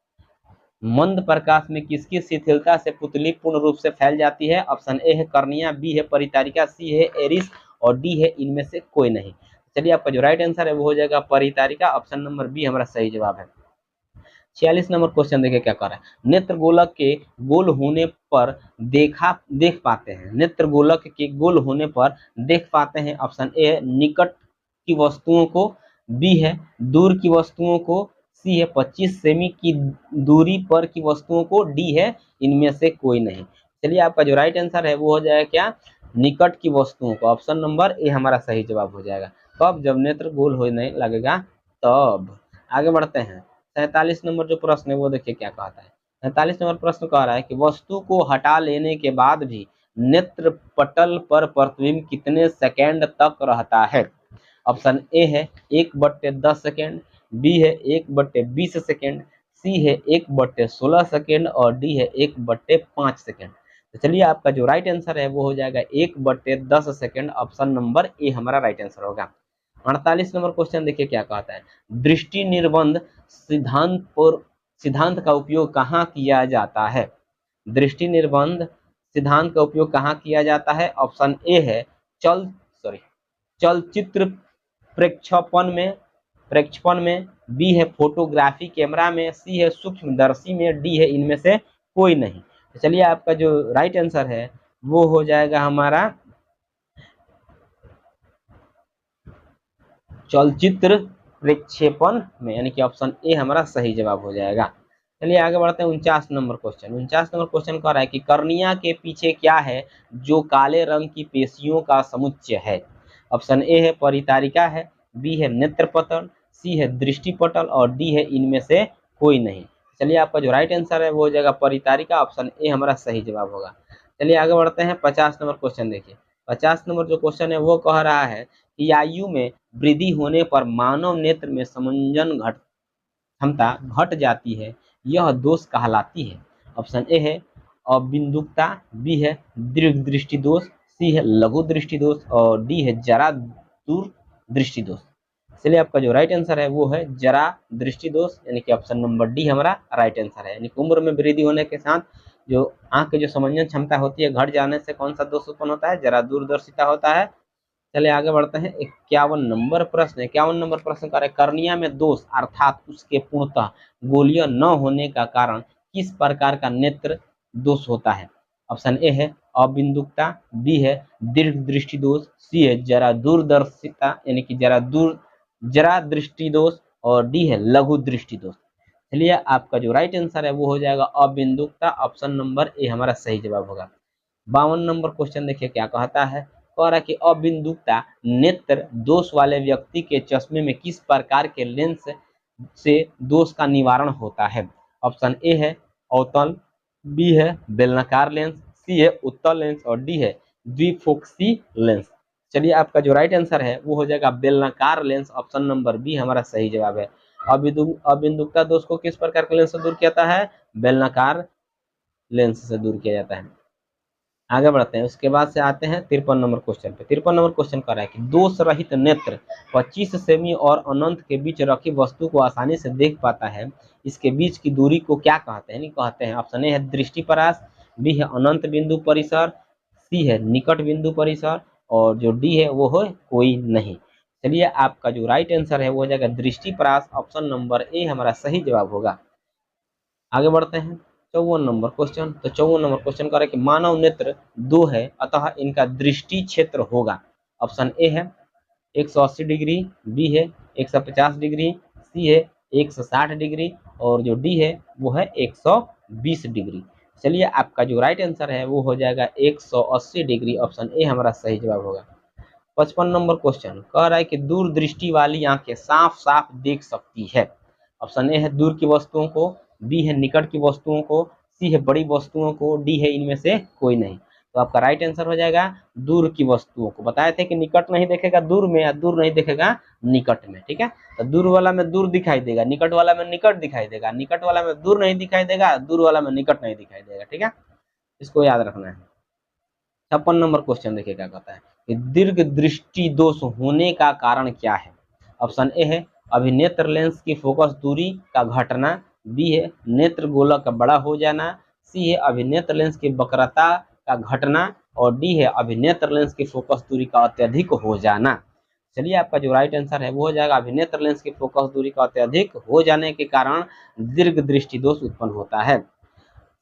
S1: मंद प्रकाश में किसकी शिथिलता से पुतली पूर्ण रूप से फैल जाती है? ऑप्शन ए है कर्निया, बी है परितारिका, सी है एरिस और डी है इनमें से कोई नहीं। चलिए आपका जो राइट आंसर है वो हो जाएगा परितारिका, ऑप्शन नंबर बी हमारा सही जवाब है। 46 नंबर क्वेश्चन देखिए क्या कर रहा है। नेत्र गोलक के गोल होने पर देख पाते हैं, नेत्र गोलक के गोल होने पर देख पाते हैं। ऑप्शन ए निकट की वस्तुओं को, बी है दूर की वस्तुओं को, सी है 25 सेमी की दूरी पर की वस्तुओं को, डी है इनमें से कोई नहीं। चलिए आपका जो राइट आंसर है वो हो जाएगा क्या? निकट की वस्तुओं को, ऑप्शन नंबर ए हमारा सही जवाब हो जाएगा। कब? जब नेत्र गोल होने लगेगा तब। आगे बढ़ते हैं 47 नंबर जो प्रश्न है वो देखिए क्या कहता है। 47 नंबर प्रश्न कह रहा है कि वस्तु को हटा लेने के बाद भी नेत्र पटल पर प्रतिबिंब कितने सेकेंड तक रहता है? ऑप्शन ए है 1/10 सेकेंड, बी है 1/20 सेकेंड, सी है 1/16 सेकेंड और डी है 1/5 सेकेंड। तो चलिए आपका जो राइट आंसर है वो हो जाएगा 1/10 सेकेंड, ऑप्शन नंबर ए हमारा राइट आंसर होगा। 48 नंबर क्वेश्चन देखिए क्या कहता है। दृष्टि निर्बंध सिद्धांत का उपयोग कहाँ किया जाता है? दृष्टि निर्बंध सिद्धांत का उपयोग कहाँ किया जाता है? ऑप्शन ए है चलचित्र प्रेक्षपण में, बी है फोटोग्राफी कैमरा में, सी है सूक्ष्मदर्शी में, डी है इनमें से कोई नहीं। तो चलिए आपका जो राइट आंसर है वो हो जाएगा हमारा चलचित्र प्रक्षेपण में, यानी कि ऑप्शन ए हमारा सही जवाब हो जाएगा। चलिए आगे बढ़ते हैं 49 नंबर क्वेश्चन। 49 नंबर क्वेश्चन कह रहा है कि कर्निया के पीछे क्या है जो काले रंग की पेशियों का समुच्चय है? ऑप्शन ए है परितारिका है, बी है नेत्र पटल, सी है दृष्टि पटल और डी है इनमें से कोई नहीं। चलिए आपका जो राइट आंसर है वो हो जाएगा परितारिका, ऑप्शन ए हमारा सही जवाब होगा। चलिए आगे बढ़ते हैं 50 नंबर क्वेश्चन देखिए। 50 नंबर जो क्वेश्चन है वो कह रहा है कि आयु में वृद्धि होने पर मानव नेत्र में समंजन क्षमता घट जाती है, यह दोष कहलाती है। ऑप्शन ए है अबिंदुकता, बी है दीर्घ दृष्टि दोष, सी है लघु दृष्टि दोष और डी है जरा दूर दृष्टि दोष। इसलिए आपका जो राइट आंसर है वो है जरा दृष्टि दोष, यानी कि ऑप्शन नंबर डी हमारा राइट आंसर है। यानी कि उम्र में वृद्धि होने के साथ जो आंख की जो समंजन क्षमता होती है घट जाने से कौन सा दोष उत्पन्न होता है, जरा दूरदर्शिता होता है। चलिए आगे बढ़ते हैं। 51 नंबर प्रश्न, 51 नंबर प्रश्न का कर्निया में दोष अर्थात उसके पूर्णतः गोलीय न होने का कारण किस प्रकार का नेत्र दोष होता है। ऑप्शन ए है अबिंदुकता, बी है दीर्घ दृष्टि दोष, सी है जरा दूरदर्शिता यानी कि जरा दृष्टि दोष और डी है लघु दृष्टि दोष। चलिए आपका जो राइट आंसर है वो हो जाएगा अबिंदुकता, ऑप्शन नंबर ए हमारा सही जवाब होगा। 52 नंबर क्वेश्चन देखिए क्या कहता है। कह रहा है कि अबिंदुकता नेत्र दोष वाले व्यक्ति के चश्मे में किस प्रकार के लेंस से दोष का निवारण होता है। ऑप्शन ए है अवतल, बी है बेलनाकार लेंस, सी है उत्तल लेंस और डी है द्विफोक्सी लेंस। चलिए आपका जो राइट आंसर है वो हो जाएगा बेलनाकार लेंस, ऑप्शन नंबर बी हमारा सही जवाब है। अबिंदुकता दोष को किस प्रकार के लेंस से दूर किया जाता है, बेलनाकार लेंस से दूर किया जाता है। आगे बढ़ते हैं। उसके बाद से आते हैं 53 नंबर क्वेश्चन पे। 53 नंबर क्वेश्चन कर रहा है कि दोष रहित नेत्र 25 सेमी और अनंत के बीच रखी वस्तु को आसानी से देख पाता है, इसके बीच की दूरी को क्या कहते हैं। नहीं कहते हैं। ऑप्शन ए है दृष्टिपरास, बी है अनंत बिंदु परिसर, सी है निकट बिंदु परिसर और जो डी है वो है कोई नहीं। चलिए आपका जो राइट आंसर है वो हो जाएगा दृष्टिपरास, ऑप्शन नंबर ए हमारा सही जवाब होगा। आगे बढ़ते हैं 54 नंबर क्वेश्चन। तो 54 नंबर क्वेश्चन कर रहे कि मानव नेत्र दो है अतः इनका दृष्टि क्षेत्र होगा। ऑप्शन ए है 180 डिग्री, बी है 150 डिग्री, सी है 160 डिग्री और जो डी है वो है 120 डिग्री। चलिए आपका जो राइट आंसर है वो हो जाएगा 180 डिग्री, ऑप्शन ए हमारा सही जवाब होगा। 55 नंबर क्वेश्चन कह रहा है कि दूर दृष्टि वाली आंखें साफ साफ देख सकती है। ऑप्शन ए है दूर की वस्तुओं को, बी है निकट की वस्तुओं को, सी है बड़ी वस्तुओं को, डी है इनमें से कोई नहीं। तो आपका राइट आंसर हो जाएगा दूर की वस्तुओं को। बताए थे कि निकट नहीं देखेगा दूर में या दूर नहीं देखेगा निकट में। ठीक है, तो दूर वाला में दूर दिखाई देगा, निकट वाला में निकट दिखाई देगा, निकट वाला में दूर नहीं दिखाई देगा, दूर वाला में निकट नहीं दिखाई देगा। ठीक है, इसको याद रखना है। 56 नंबर क्वेश्चन देखिए क्या कहता है कि दीर्घ दृष्टि दोष होने का कारण क्या है। ऑप्शन ए है अभिनेत्र लेंस की फोकस दूरी का घटना, बी है नेत्र गोलक का बड़ा हो जाना, सी है अभिनेत्र लेंस की वक्रता का घटना और डी है अभिनेत्र लेंस की फोकस दूरी का अत्यधिक हो जाना। चलिए आपका जो राइट आंसर है वो हो जाएगा अभिनेत्र लेंस की फोकस दूरी का अत्यधिक हो जाने के कारण दीर्घ दृष्टि दोष उत्पन्न होता है।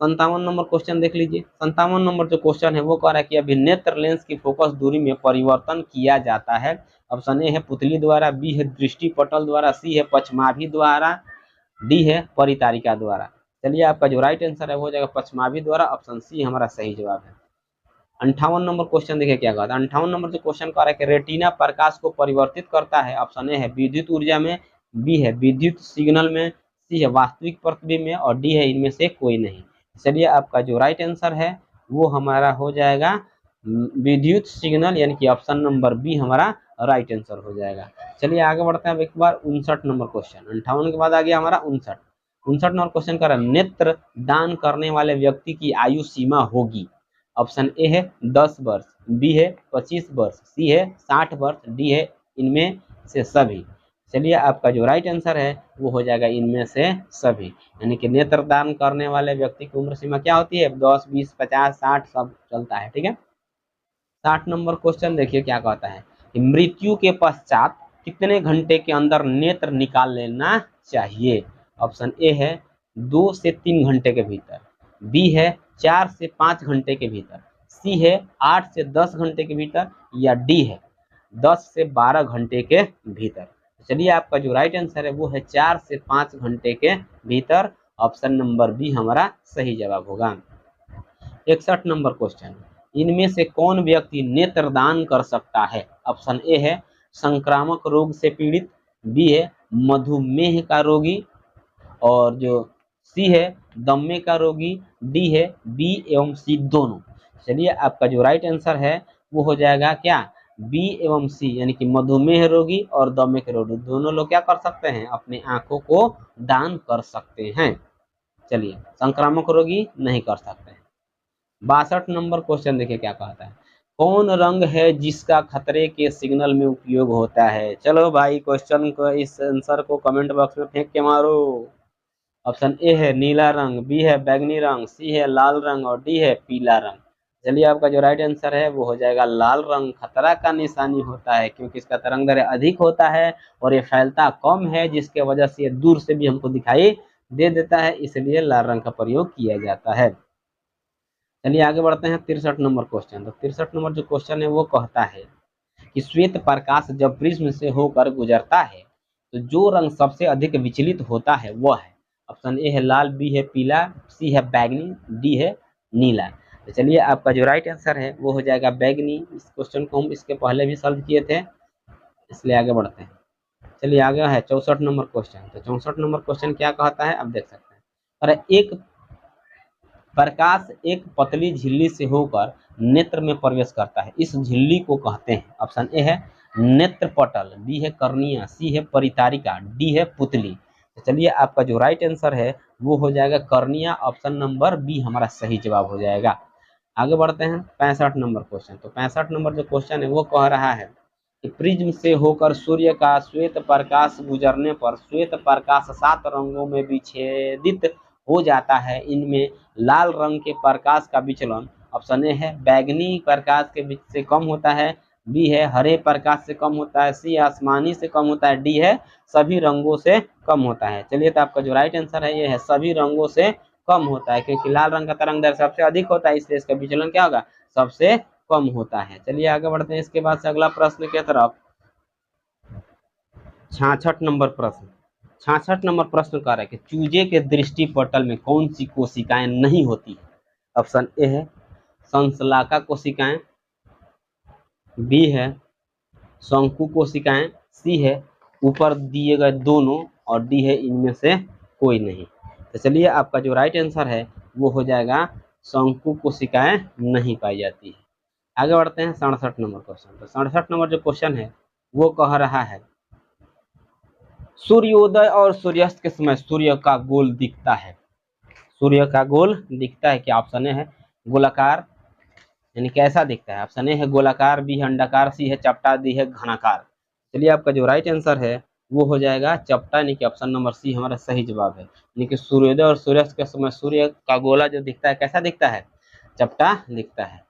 S1: 57 नंबर क्वेश्चन देख लीजिए। 57 नंबर जो क्वेश्चन है वो कह रहा है कि अभिनेत्र लेंस की फोकस दूरी में परिवर्तन किया जाता है। ऑप्शन ए है पुतली द्वारा, बी है दृष्टि पटल द्वारा, सी है पश्चमाभि द्वारा, डी है परितारिका द्वारा। चलिए आपका जो राइट आंसर है वो हो जाएगा पश्चमाभि द्वारा, ऑप्शन सी हमारा सही जवाब है। 58 नंबर क्वेश्चन देखिए क्या कहता है। 58 नंबर जो क्वेश्चन कह रहा है कि रेटिना प्रकाश को परिवर्तित करता है। ऑप्शन ए है विद्युत ऊर्जा में, बी है विद्युत सिग्नल में, सी है वास्तविक प्रतिबिंब में और डी है इनमें से कोई नहीं। चलिए आपका जो राइट आंसर है वो हमारा हो जाएगा विद्युत सिग्नल, यानी कि ऑप्शन नंबर बी हमारा राइट आंसर हो जाएगा। चलिए आगे बढ़ते हैं अब एक बार 59 नंबर क्वेश्चन। 58 के बाद आ गया हमारा 59 नंबर क्वेश्चन का नेत्र दान करने वाले व्यक्ति की आयु सीमा होगी। ऑप्शन ए है 10 वर्ष, बी है 25 वर्ष, सी है 60 वर्ष, डी है इनमें से सभी। चलिए आपका जो राइट आंसर है वो हो जाएगा इनमें से सभी, यानी कि नेत्रदान करने वाले व्यक्ति की उम्र सीमा क्या होती है 10, 20, 50, 60 सब चलता है। ठीक है, 60 नंबर क्वेश्चन देखिए क्या कहता है कि मृत्यु के पश्चात कितने घंटे के अंदर नेत्र निकाल लेना चाहिए। ऑप्शन ए है 2 से 3 घंटे के भीतर, बी है 4 से 5 घंटे के भीतर, सी है 8 से 10 घंटे के भीतर या डी है 10 से 12 घंटे के भीतर। चलिए आपका जो राइट आंसर है वो है 4 से 5 घंटे के भीतर, ऑप्शन नंबर बी हमारा सही जवाब होगा। 61 नंबर क्वेश्चन, इनमें से कौन व्यक्ति नेत्रदान कर सकता है। ऑप्शन ए है संक्रामक रोग से पीड़ित, बी है मधुमेह का रोगी और जो सी है दम्मे का रोगी, डी है बी एवं सी दोनों। चलिए आपका जो राइट आंसर है वो हो जाएगा क्या बी एवं सी, यानी कि मधुमेह रोगी और दम्मे के रोगी दोनों लोग क्या कर सकते हैं अपने आंखों को दान कर सकते हैं। चलिए, संक्रामक रोगी नहीं कर सकते हैं। 62 नंबर क्वेश्चन देखिए क्या कहता है, कौन रंग है जिसका खतरे के सिग्नल में उपयोग होता है। चलो भाई, क्वेश्चन को, इस आंसर को कमेंट बॉक्स में फेंक के मारो। ऑप्शन ए है नीला रंग, बी है बैगनी रंग, सी है लाल रंग और डी है पीला रंग। चलिए, आपका जो राइट आंसर है वो हो जाएगा लाल रंग। खतरा का निशानी होता है क्योंकि इसका तरंग दैर्ध्य अधिक होता है और ये फैलता कम है, जिसके वजह से ये दूर से भी हमको दिखाई दे देता है, इसलिए लाल रंग का प्रयोग किया जाता है। चलिए आगे बढ़ते हैं 63 नंबर क्वेश्चन। तो 63 नंबर जो क्वेश्चन है वो कहता है कि श्वेत प्रकाश जब प्रिज्म से होकर गुजरता है तो जो रंग सबसे अधिक विचलित होता है वह है। ऑप्शन ए है लाल, बी है पीला, सी है बैगनी, डी है नीला। तो चलिए, आपका जो राइट आंसर है वो हो जाएगा बैगनी। इस क्वेश्चन को हम इसके पहले भी सॉल्व किए थे, इसलिए आगे बढ़ते हैं। चलिए आगे है 64 नंबर क्वेश्चन। तो 64 नंबर क्वेश्चन क्या कहता है, अब देख सकते हैं। और एक प्रकाश एक पतली झिल्ली से होकर नेत्र में प्रवेश करता है, इस झिल्ली को कहते हैं। ऑप्शन ए है नेत्रपटल, बी है कर्निया, सी है परितारिका, डी है पुतली। तो चलिए, आपका जो राइट आंसर है वो हो जाएगा कर्निया। ऑप्शन नंबर बी हमारा सही जवाब हो जाएगा। आगे बढ़ते हैं 65 नंबर क्वेश्चन। तो 65 नंबर जो क्वेश्चन है वो कह रहा है कि प्रिज्म से होकर सूर्य का श्वेत प्रकाश गुजरने पर श्वेत प्रकाश 7 रंगों में विच्छेदित हो जाता है। इनमें लाल रंग के प्रकाश का विचलन ऑप्शन ए है बैगनी प्रकाश के बीच से कम होता है, बी है हरे प्रकाश से कम होता है, सी आसमानी से कम होता है, डी है सभी रंगों से कम होता है। चलिए, तो आपका जो राइट आंसर है ये है सभी रंगों से कम होता है, क्योंकि लाल रंग का तरंग दैर्ध्य सबसे अधिक होता है, इसलिए इसका विचलन क्या होगा, सबसे कम होता है। चलिए आगे बढ़ते हैं इसके बाद से अगला प्रश्न की तरफ। 66 नंबर प्रश्न। 66 नंबर प्रश्न कह रहा है कि चूजे के दृष्टि पटल में कौन सी कोशिकाएं नहीं होती है। ऑप्शन ए है संश्लाका कोशिकाएं, बी है शंकु कोशिकाएं, सी है ऊपर दिए गए दोनों और डी है इनमें से कोई नहीं। तो चलिए, आपका जो राइट आंसर है वो हो जाएगा शंकु कोशिकाएं नहीं पाई जाती है। आगे बढ़ते हैं 67 नंबर क्वेश्चन। तो 67 नंबर जो क्वेश्चन है वो कह रहा है सूर्योदय और सूर्यास्त के समय सूर्य का गोल दिखता है। सूर्य का गोल दिखता है क्या। ऑप्शन ए है गोलाकार, यानी कैसा दिखता है। ऑप्शन ए है गोलाकार, बी है अंडाकार, सी है चपटा, डी है घनाकार। चलिए, आपका जो राइट आंसर है वो हो जाएगा चपटा, यानी कि ऑप्शन नंबर सी हमारा सही जवाब है। यानी कि सूर्योदय और सूर्यास्त के समय सूर्य का गोला जो दिखता है कैसा दिखता है, चपटा दिखता है।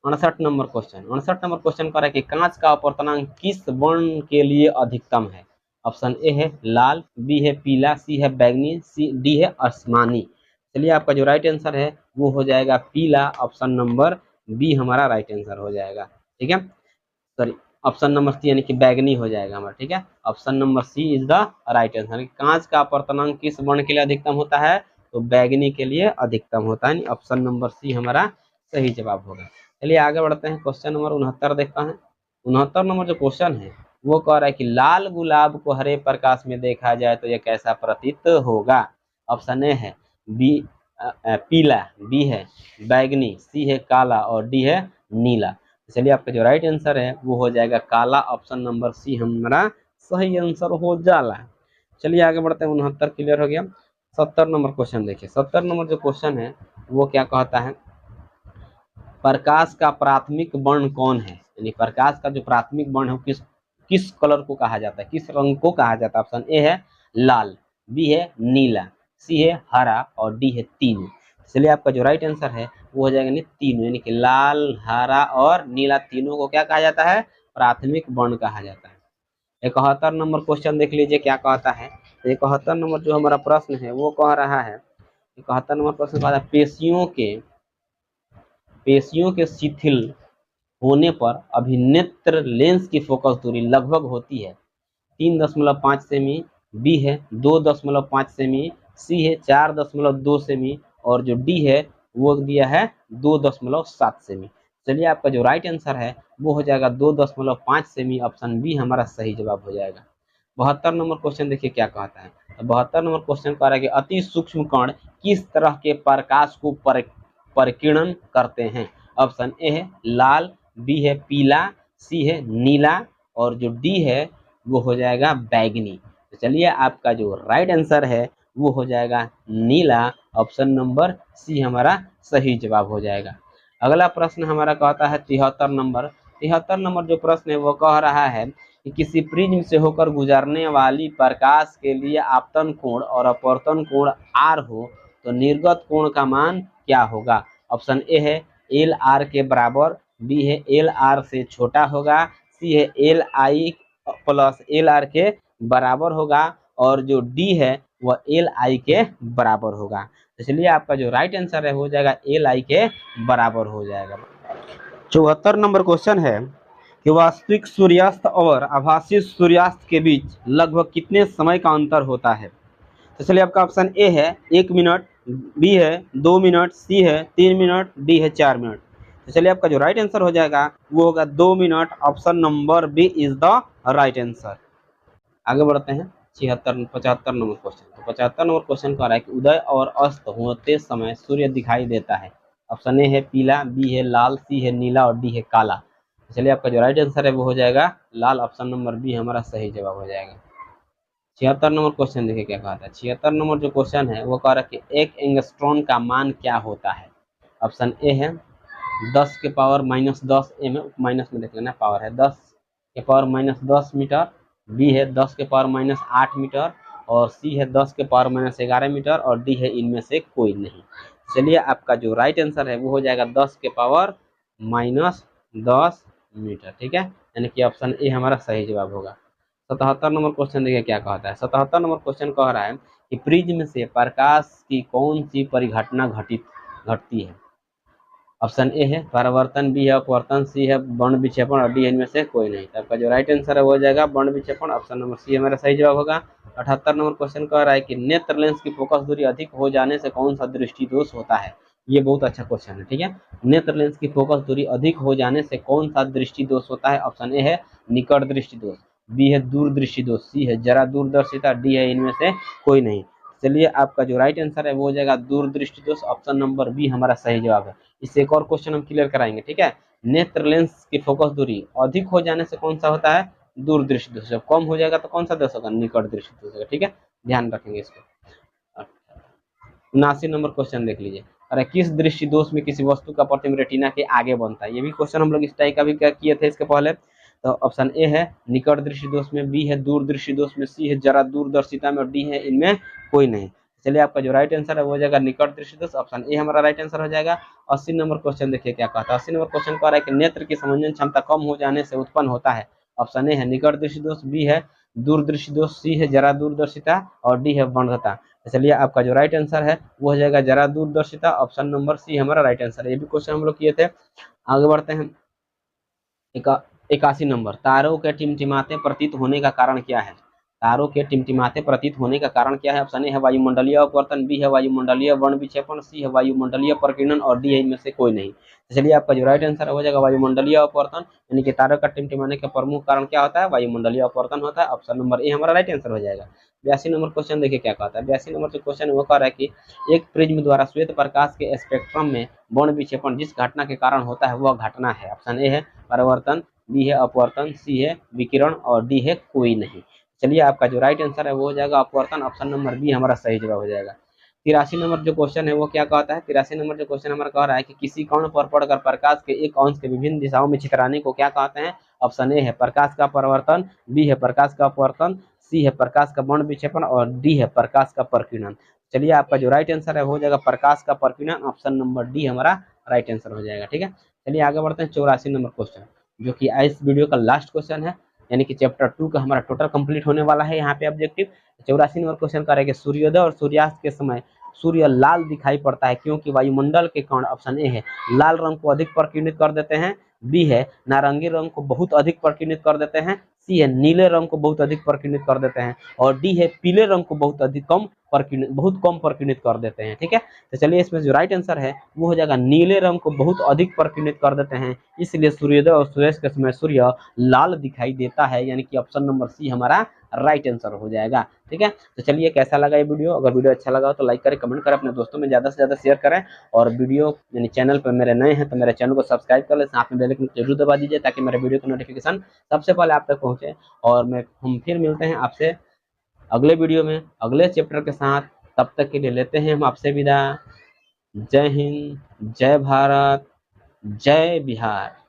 S1: 59 नंबर क्वेश्चन। 59 नंबर क्वेश्चन कह रहा है कि कांच का अपवर्तनांक किस वर्ण के लिए अधिकतम है। ऑप्शन ए है लाल, बी है पीला, सी है बैगनी, सी डी है आसमानी। चलिए, आपका जो राइट आंसर है वो हो जाएगा पीला। ऑप्शन नंबर बी हमारा राइट आंसर हो जाएगा। ठीक है, सॉरी, ऑप्शन नंबर सी यानी कि बैगनी हो जाएगा हमारा। ठीक है, option number C is the right answer. कांच का अपवर्तनांक किस वर्ण के लिए अधिकतम होता है, तो बैगनी के लिए अधिकतम होता है। ऑप्शन नंबर सी हमारा सही जवाब होगा। चलिए आगे बढ़ते हैं, क्वेश्चन नंबर 69 देखते हैं। 69 नंबर जो क्वेश्चन है वो कह रहा है कि लाल गुलाब को हरे प्रकाश में देखा जाए तो यह कैसा प्रतीत होगा। ऑप्शन ए है बी पीला, बी है बैगनी, सी है काला और डी है नीला। चलिए, आपका जो राइट आंसर है वो हो जाएगा काला। ऑप्शन नंबर सी हमारा सही आंसर हो जाला। चलिए आगे बढ़ते हैं, 69 क्लियर हो गया। 70 नंबर क्वेश्चन देखिए। 70 नंबर जो क्वेश्चन है वो क्या कहता है, प्रकाश का प्राथमिक वर्ण कौन है, यानी प्रकाश का जो प्राथमिक वर्ण है किस किस कलर को कहा जाता है, किस रंग को कहा जाता है। ऑप्शन ए है लाल, बी है नीला, सी है हरा और डी है तीनों। इसलिए आपका जो राइट आंसर है वो हो जाएगा नहीं तीनों, यानी कि लाल, हरा और नीला तीनों को क्या कहा जाता है, प्राथमिक वर्ण कहा जाता है। 71 नंबर क्वेश्चन देख लीजिए क्या कहता है। 71 नंबर जो हमारा प्रश्न है वो कह रहा है, 71 नंबर प्रश्न कहता है पेशियों के शिथिल होने पर अभिनेत्र लेंस की फोकस दूरी लगभग होती है 3.5 सेमी, बी है 2.5 सेमी, सी है 4.2 सेमी और जो डी है वो दिया है 2.7 सेमी। चलिए, आपका जो राइट आंसर है वो हो जाएगा 2.5 सेमी। ऑप्शन बी हमारा सही जवाब हो जाएगा। 72 नंबर क्वेश्चन देखिए क्या कहता है। तो 72 नंबर क्वेश्चन कह रहा है कि अति सूक्ष्म कण किस तरह के प्रकाश को परिकीर्णन करते हैं। ऑप्शन ए है लाल, बी है पीला, सी है नीला और जो डी है वो हो जाएगा बैगनी। तो चलिए, आपका जो राइट आंसर है वो हो जाएगा नीला। ऑप्शन नंबर सी हमारा सही जवाब हो जाएगा। अगला प्रश्न हमारा कहता है 73 नंबर। 73 नंबर जो प्रश्न है वो कह रहा है कि किसी प्रिज्म से होकर गुजरने वाली प्रकाश के लिए आपतन कोण और अपवर्तन कोण आर हो तो निर्गत कोण का मान क्या होगा। ऑप्शन ए है एल आर के बराबर, बी है एल आर से छोटा होगा, सी है L I plus L R के बराबर होगा, और जो डी है वह एल आई के बराबर होगा। इसलिए आपका जो राइट आंसर है हो जाएगा एल आई के बराबर हो जाएगा। 74 नंबर क्वेश्चन है कि वास्तविक सूर्यास्त और आभासी सूर्यास्त के बीच लगभग कितने समय का अंतर होता है। तो चलिए आपका ऑप्शन ए है 1 मिनट, बी है 2 मिनट, सी है 3 मिनट, डी है 4 मिनट। तो चलिए आपका जो राइट आंसर हो जाएगा वो होगा 2 minute. Option number B is the right answer. आगे बढ़ते हैं 75 नंबर क्वेश्चन। तो 75 नंबर क्वेश्चन कह रहा है कि उदय और अस्त होते समय सूर्य दिखाई देता है। ऑप्शन ए है पीला, बी है लाल, सी है नीला और डी है काला। चलिए आपका जो राइट आंसर है वो हो जाएगा लाल। ऑप्शन नंबर बी हमारा सही जवाब हो जाएगा। 76 नंबर क्वेश्चन देखिए क्या कहता है। 76 नंबर जो क्वेश्चन है वो कह रहा है कि एक एंगस्ट्रॉन का मान क्या होता है। ऑप्शन ए है 10 के पावर -10 एम, माइनस में देख लेना पावर है 10 के पावर -10 मीटर, बी है 10 के पावर -8 मीटर और सी है 10 के पावर -11 मीटर और डी है इनमें से कोई नहीं। चलिए आपका जो राइट आंसर है वो हो जाएगा 10 के पावर -10 मीटर। ठीक है, यानी कि ऑप्शन ए हमारा सही जवाब होगा। 77 नंबर क्वेश्चन देखिए क्या कहता है। 77 नंबर क्वेश्चन कह रहा है कि प्रिज्म से प्रकाश की कौन सी परिघटना घटती है। ऑप्शन ए है परावर्तन, बी है अपवर्तन, सी है वर्ण विक्षेपण और डी इनमें से कोई नहीं। तो आपका जो राइट आंसर है वो हो जाएगा वर्ण विक्षेपण। ऑप्शन नंबर सी हमारा सही जवाब होगा। 78 नंबर क्वेश्चन कह रहा है कि नेत्र लेंस की फोकस दूरी अधिक हो जाने से कौन सा दृष्टि दोष होता है। ये बहुत अच्छा क्वेश्चन है। ठीक है, नेत्र लेंस की फोकस दूरी अधिक हो जाने से कौन सा दृष्टि दोष होता है। ऑप्शन ए है निकट दृष्टि दोष, बी है दूरदृष्टि दोष, सी है जरा दूरदर्शिता, डी है इनमें से कोई नहीं। चलिए आपका जो राइट आंसर है वो हो जाएगा दूरदृष्टि दोष। ऑप्शन नंबर बी हमारा सही जवाब है। इससे एक और क्वेश्चन हम क्लियर कराएंगे। ठीक है, नेत्र लेंस की फोकस दूरी अधिक हो जाने से कौन सा होता है, दूरदृष्टि दोष। जब कम हो जाएगा तो कौन सा दोष होगा, निकट दृष्टि दोष होगा। ठीक है, ध्यान रखेंगे इसको। 79 नंबर क्वेश्चन देख लीजिए। अरे किस दृष्टि दोष में किसी वस्तु का प्रतिबिंब रेटिना के आगे बनता है। ये भी क्वेश्चन हम लोग इस टाइप का भी क्या किए थे इसके पहले। तो ऑप्शन ए है निकट दृष्टि दोष में, बी है दूरदृष्टि दोष में, सी है जरा दूरदर्शिता में और डी है इनमें कोई नहीं। चलिए आपका जो राइट आंसर है वो हो जाएगा निकट दृष्टि दोष। ऑप्शन ए हमारा राइट आंसर हो जाएगा। 80 नंबर क्वेश्चन देखिए क्या कहता है। 80 नंबर क्वेश्चन कह रहा है कि नेत्र की समंजन क्षमता कम हो जाने से उत्पन्न होता है। ऑप्शन ए है निकट दृष्टि दोष, बी है दूरदृष्टि दोष, सी है जरा दूरदर्शिता और डी है वक्रता। चलिए आपका जो राइट आंसर है वो हो जाएगा जरा दूरदर्शिता। ऑप्शन नंबर सी हमारा राइट आंसर है। ये भी क्वेश्चन हम लोग किए थे। आगे बढ़ते हैं 81 नंबर। तारों के टिमटिमाते प्रतीत होने का कारण क्या है। तारों के टिमटिमाते प्रतीत होने का कारण क्या है। ऑप्शन ए है वायुमंडलीय अपवर्तन, बी है वायुमंडलीय वर्ण विक्षेपण, सी है वायुमंडलीय प्रकीर्णन और डी है इनमें से कोई नहीं। तो चलिए आपका जो राइट आंसर हो जाएगा वायुमंडलीय अपवर्तन, यानी कि तारों का टिमटिमाने का प्रमुख कारण क्या होता है, वायुमंडलीय अपवर्तन होता है। ऑप्शन नंबर ए हमारा राइट आंसर हो जाएगा। 82 नंबर क्वेश्चन देखिए क्या कहता है। 82 नंबर जो क्वेश्चन है वो कह रहा है कि एक प्रिज्म द्वारा श्वेत प्रकाश के स्पेक्ट्रम में वर्ण विक्षेपण जिस घटना के कारण होता है वह घटना है। ऑप्शन ए है परावर्तन, बी है अपवर्तन, सी है विकिरण और डी है कोई नहीं। चलिए आपका जो राइट आंसर है वो हो जाएगा अपवर्तन। ऑप्शन नंबर बी हमारा सही जवाब हो जाएगा। 83 नंबर जो क्वेश्चन है वो क्या कहता है। 83 नंबर जो क्वेश्चन हमारा कह रहा है कि किसी कण पर पड़कर प्रकाश के एक अंश के विभिन्न दिशाओं में छितराने को क्या कहते हैं। ऑप्शन ए है प्रकाश का परावर्तन, बी है प्रकाश का अपवर्तन, सी है प्रकाश का वर्ण विक्षेपण और डी है प्रकाश का प्रकीर्णन। चलिए आपका जो राइट आंसर है वो हो जाएगा प्रकाश का प्रकीर्णन। ऑप्शन नंबर डी हमारा राइट आंसर हो जाएगा। ठीक है, चलिए आगे बढ़ते हैं 84 नंबर क्वेश्चन, जो कि इस वीडियो का लास्ट क्वेश्चन है, यानी कि चैप्टर 2 का हमारा टोटल कंप्लीट होने वाला है यहाँ पे ऑब्जेक्टिव। 84 नंबर क्वेश्चन करेंगे सूर्योदय और सूर्यास्त के समय सूर्य लाल दिखाई पड़ता है क्योंकि वायुमंडल के कण। ऑप्शन ए है लाल रंग को अधिक प्रकीर्णित कर देते हैं, बी है नारंगी रंग को बहुत अधिक प्रकीर्णित कर देते हैं, सी है नीले रंग को बहुत अधिक प्रकीर्णित कर देते हैं और डी है पीले रंग को बहुत कम प्रकीर्णित कर देते हैं। ठीक है, तो चलिए इसमें जो राइट आंसर है वो हो जाएगा नीले रंग को बहुत अधिक प्रकीर्णित कर देते हैं, इसलिए सूर्योदय और सूर्यास्त के समय सूर्य लाल दिखाई देता है, यानी कि ऑप्शन नंबर सी हमारा राइट आंसर हो जाएगा। ठीक है, तो चलिए कैसा लगा ये वीडियो। अगर वीडियो अच्छा लगा तो लाइक करें, कमेंट करें, अपने दोस्तों में ज़्यादा से ज़्यादा शेयर करें और वीडियो यानी चैनल पर मेरे नए हैं तो मेरे चैनल को सब्सक्राइब कर लें, साथ में बेल आइकन जरूर दबा दीजिए ताकि मेरे वीडियो का नोटिफिकेशन सबसे पहले आप तक पहुँचे। और हम फिर मिलते हैं आपसे अगले वीडियो में अगले चैप्टर के साथ। तब तक के लिए लेते हैं हम आपसे विदा। जय हिंद, जय भारत, जय बिहार।